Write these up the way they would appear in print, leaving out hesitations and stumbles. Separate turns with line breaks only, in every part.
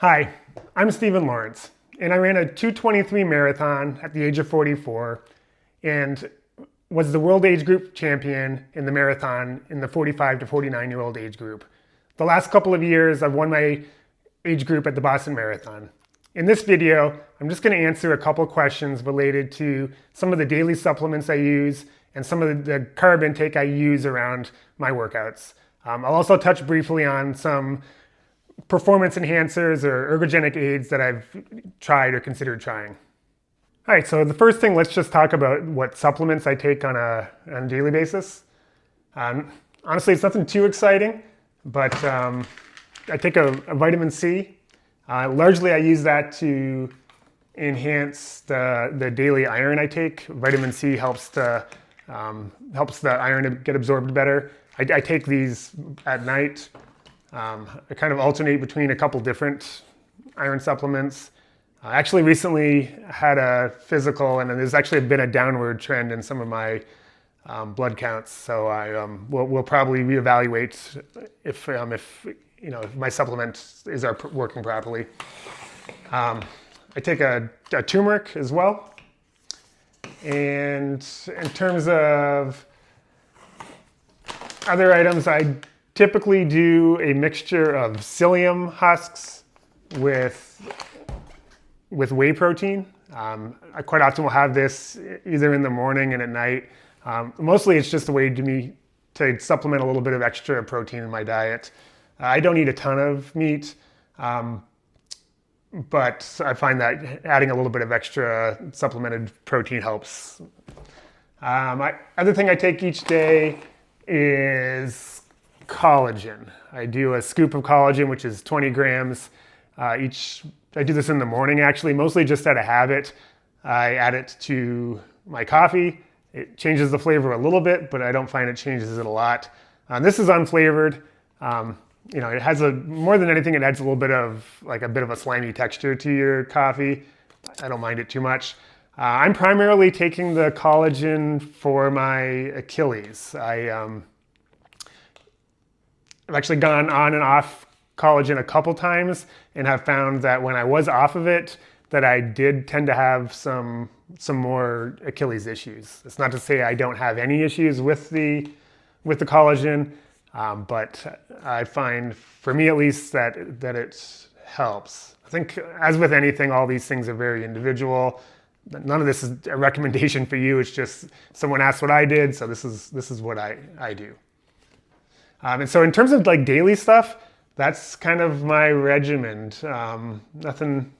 Hi, I'm Stephen Lawrence, and I ran a 2:23 marathon at the age of 44 and was the world age group champion in the marathon in the 45 to 49-year-old age group. The last couple of years, I've won my age group at the Boston Marathon. In this video, I'm just going to answer a couple questions related to some of the daily supplements I use and some of the carb intake I use around my workouts. I'll also touch briefly on some performance enhancers or ergogenic aids that I've tried or considered trying. All right, so the first thing, let's just talk about what supplements I take on a daily basis. Honestly, it's nothing too exciting, but I take a vitamin C. Largely, I use that to enhance the daily iron I take. Vitamin C helps the iron to get absorbed better. I take these at night. I kind of alternate between a couple different iron supplements. I actually recently had a physical, and there's actually been a downward trend in some of my blood counts. So I will probably reevaluate if my supplement is working properly. I take a turmeric as well. And in terms of other items, I typically do a mixture of psyllium husks with whey protein. I quite often will have this either in the morning and at night. Mostly it's just a way to supplement a little bit of extra protein in my diet. I don't eat a ton of meat, but I find that adding a little bit of extra supplemented protein helps. Other thing I take each day is collagen. I do a scoop of collagen, which is 20 grams each. I do this in the morning, actually, mostly just out of habit. I add it to my coffee. It changes the flavor a little bit, but I don't find it changes it a lot. This is unflavored. It has more than anything, it adds a little bit of a slimy texture to your coffee. I don't mind it too much. I'm primarily taking the collagen for my Achilles. I've actually gone on and off collagen a couple times and have found that when I was off of it, that I did tend to have some more Achilles issues. It's not to say I don't have any issues with the collagen, but I find, for me at least, that it helps. I think, as with anything, all these things are very individual. None of this is a recommendation for you. It's just someone asked what I did, so this is what I do. And so in terms of daily stuff, that's kind of my regimen. Nothing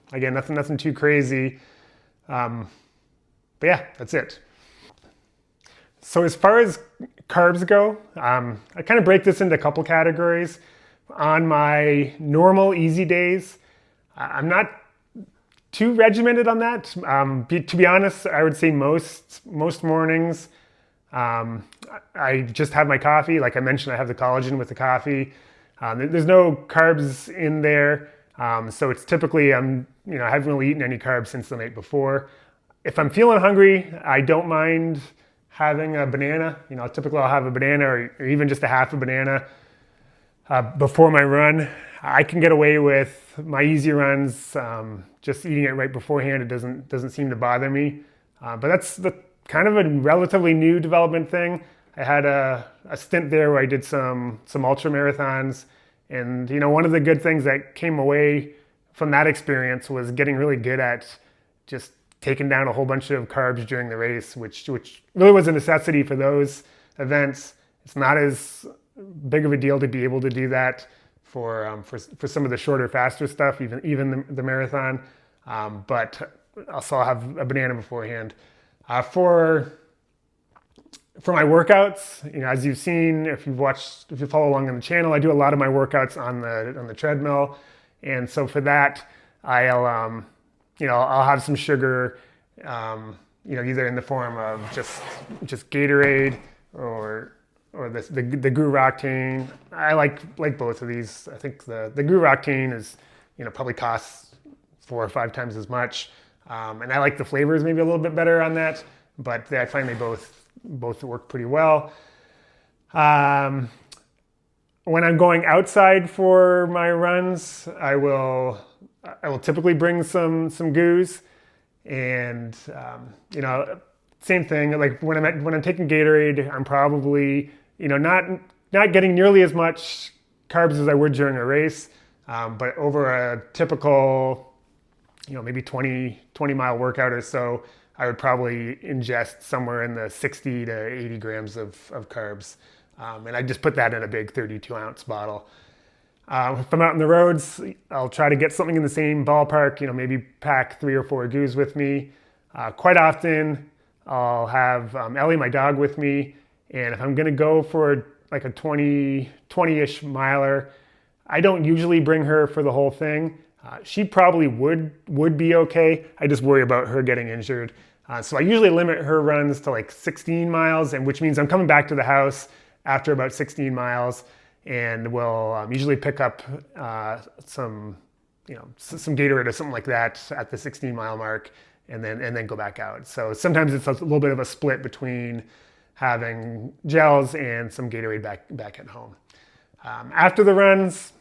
too crazy. But yeah, that's it. So as far as carbs go, I kind of break this into a couple categories. On my normal easy days, I'm not too regimented on that. To be honest, I would say most mornings, I just have my coffee. Like I mentioned, I have the collagen with the coffee. There's no carbs in there. So it's typically, I haven't really eaten any carbs since the night before. If I'm feeling hungry, I don't mind having a banana. Typically I'll have a banana or even just a half a banana before my run. I can get away with my easy runs, just eating it right beforehand. It doesn't seem to bother me. But that's kind of a relatively new development thing. I had a stint there where I did some ultra marathons, and one of the good things that came away from that experience was getting really good at just taking down a whole bunch of carbs during the race, which really was a necessity for those events. It's not as big of a deal to be able to do that for some of the shorter, faster stuff, even the marathon. But also I'll have a banana beforehand. For my workouts, as you've seen, if you follow along on the channel, I do a lot of my workouts on the treadmill, and so for that, I'll have some sugar, either in the form of just Gatorade or the Grew Octane. I like both of these. I think the Grew Octane is probably costs 4 or 5 times as much, and I like the flavors maybe a little bit better on that, but I find they both work pretty well. When I'm going outside for my runs, I will I will typically bring some goos, and same thing. Like when I'm taking Gatorade, I'm probably not getting nearly as much carbs as I would during a race, but over a typical maybe 20 mile workout or so, I would probably ingest somewhere in the 60 to 80 grams of carbs, and I just put that in a big 32-ounce bottle. If I'm out on the roads, I'll try to get something in the same ballpark, maybe pack 3 or 4 goos with me. Quite often, I'll have Ellie, my dog, with me. And if I'm going to go for like a 20-ish miler, I don't usually bring her for the whole thing. She probably would be okay. I just worry about her getting injured. So I usually limit her runs to like 16 miles, and which means I'm coming back to the house after about 16 miles. And we'll usually pick up some Gatorade or something like that at the 16-mile mark, and then go back out. So sometimes it's a little bit of a split between having gels and some Gatorade back at home. After the runs,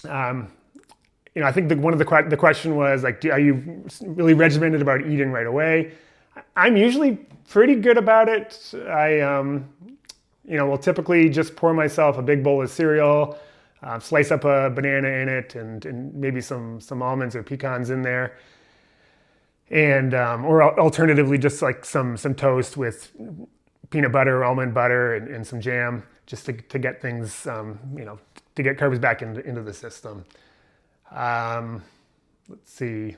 I think one of the question was like, are you really regimented about eating right away? I'm usually pretty good about it. Will typically just pour myself a big bowl of cereal, slice up a banana in it, and maybe some almonds or pecans in there, and or alternatively just like some toast with peanut butter or almond butter and some jam, just to get things to get carbs back into the system. Let's see.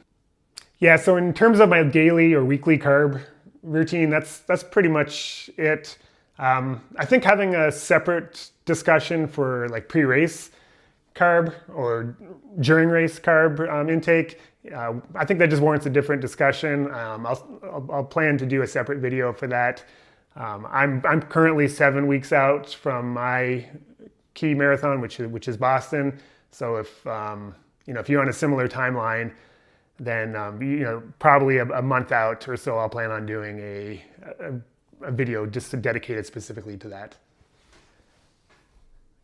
Yeah, so in terms of my daily or weekly carb routine, that's pretty much it. I think having a separate discussion for like pre-race carb or during race carb intake, I think that just warrants a different discussion. I'll plan to do a separate video for that. I'm currently 7 weeks out from my key marathon, which is Boston. So if you're on a similar timeline, then probably a month out or so, I'll plan on doing a video just dedicated specifically to that.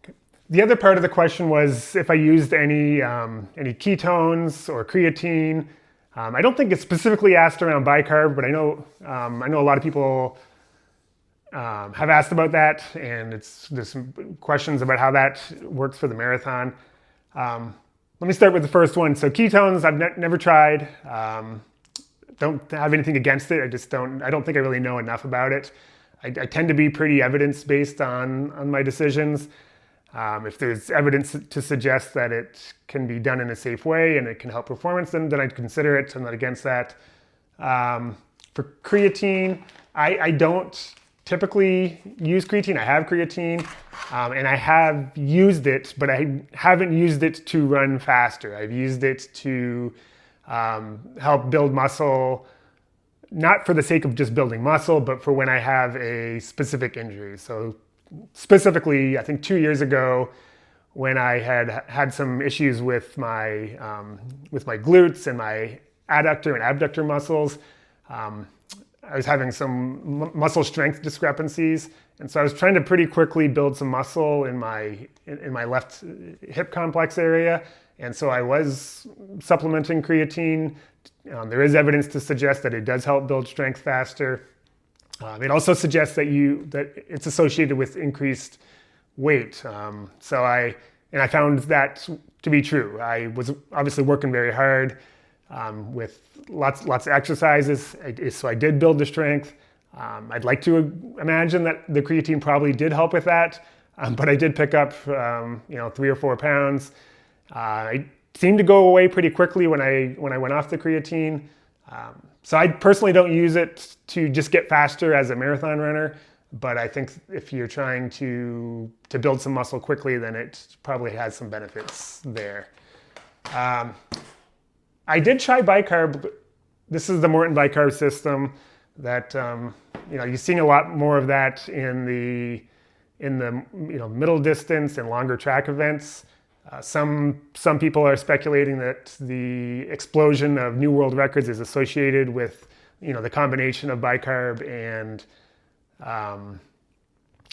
Okay. The other part of the question was if I used any ketones or creatine. I don't think it's specifically asked around bicarb, but I know a lot of people have asked about that, and there's some questions about how that works for the marathon. Let me start with the first one. So ketones, I've never tried. Don't have anything against it. I don't think I really know enough about it. I tend to be pretty evidence-based on my decisions. If there's evidence to suggest that it can be done in a safe way and it can help performance, then I'd consider it. I'm not against that. For creatine, I don't typically use creatine. I have creatine, and I have used it, but I haven't used it to run faster. I've used it to help build muscle, not for the sake of just building muscle, but for when I have a specific injury. So specifically, I think 2 years ago, when I had some issues with my glutes and my adductor and abductor muscles, I was having some muscle strength discrepancies, and so I was trying to pretty quickly build some muscle in my left hip complex area, and so I was supplementing creatine. There is evidence to suggest that it does help build strength faster. It also suggests that it's associated with increased weight. So I found that to be true. I was obviously working very hard with lots of exercises, so I did build the strength. I'd like to imagine that the creatine probably did help with that, but I did pick up 3 or 4 pounds. It seemed to go away pretty quickly when I went off the creatine. So I personally don't use it to just get faster as a marathon runner, but I think if you're trying to build some muscle quickly, then it probably has some benefits there. I did try bicarb. This is the Morton bicarb system that you're seeing a lot more of that in the middle distance and longer track events. Some people are speculating that the explosion of new world records is associated with the combination of bicarb and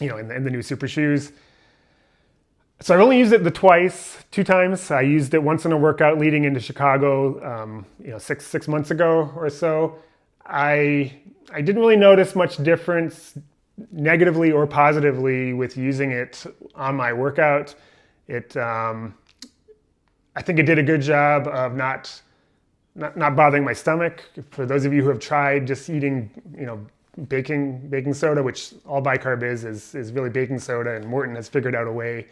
in the new super shoes. So I've only used it two times. I used it once in a workout leading into Chicago, 6 months ago or so. I didn't really notice much difference negatively or positively with using it on my workout. I think it did a good job of not bothering my stomach. For those of you who have tried just eating, baking soda, which all bicarb is really baking soda, and Morton has figured out a way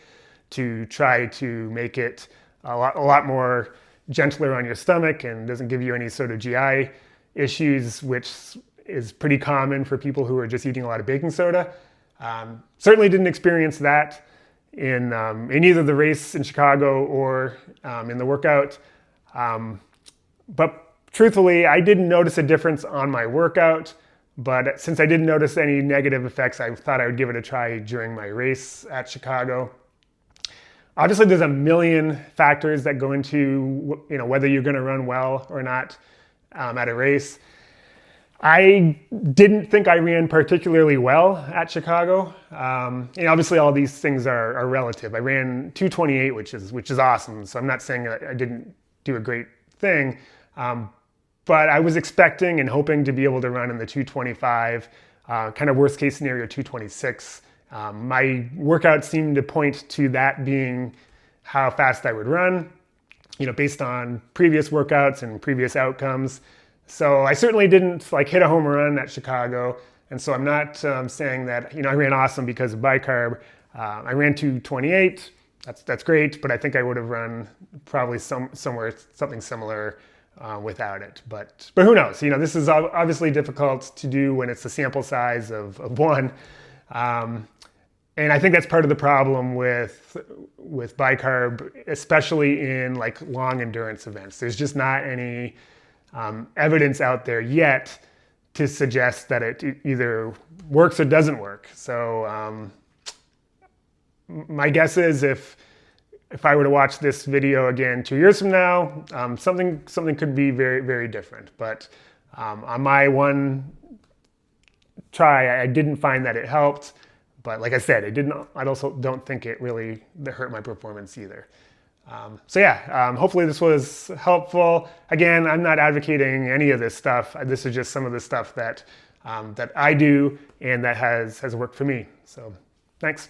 to try to make it a lot more gentler on your stomach and doesn't give you any sort of GI issues, which is pretty common for people who are just eating a lot of baking soda. Certainly didn't experience that in either the race in Chicago or in the workout. But truthfully, I didn't notice a difference on my workout. But since I didn't notice any negative effects, I thought I would give it a try during my race at Chicago. Obviously, there's a million factors that go into whether you're going to run well or not at a race. I didn't think I ran particularly well at Chicago. Obviously, all these things are relative. I ran 2:28, which is awesome. So I'm not saying that I didn't do a great thing, but I was expecting and hoping to be able to run in the 2:25, kind of worst case scenario 2:26. My workout seemed to point to that being how fast I would run, based on previous workouts and previous outcomes. So I certainly didn't hit a home run at Chicago. And so I'm not saying that, I ran awesome because of bicarb. I ran 2:28. That's great, but I think I would have run probably something similar without it. But who knows? This is obviously difficult to do when it's a sample size of one. And I think that's part of the problem with bicarb, especially in long endurance events. There's just not any evidence out there yet to suggest that it either works or doesn't work. So my guess is if I were to watch this video again 2 years from now, something could be very, very different. But on my one try, I didn't find that it helped. But like I said, I also don't think it really hurt my performance either. Hopefully this was helpful. Again, I'm not advocating any of this stuff. This is just some of the stuff that I do and that has worked for me. So thanks.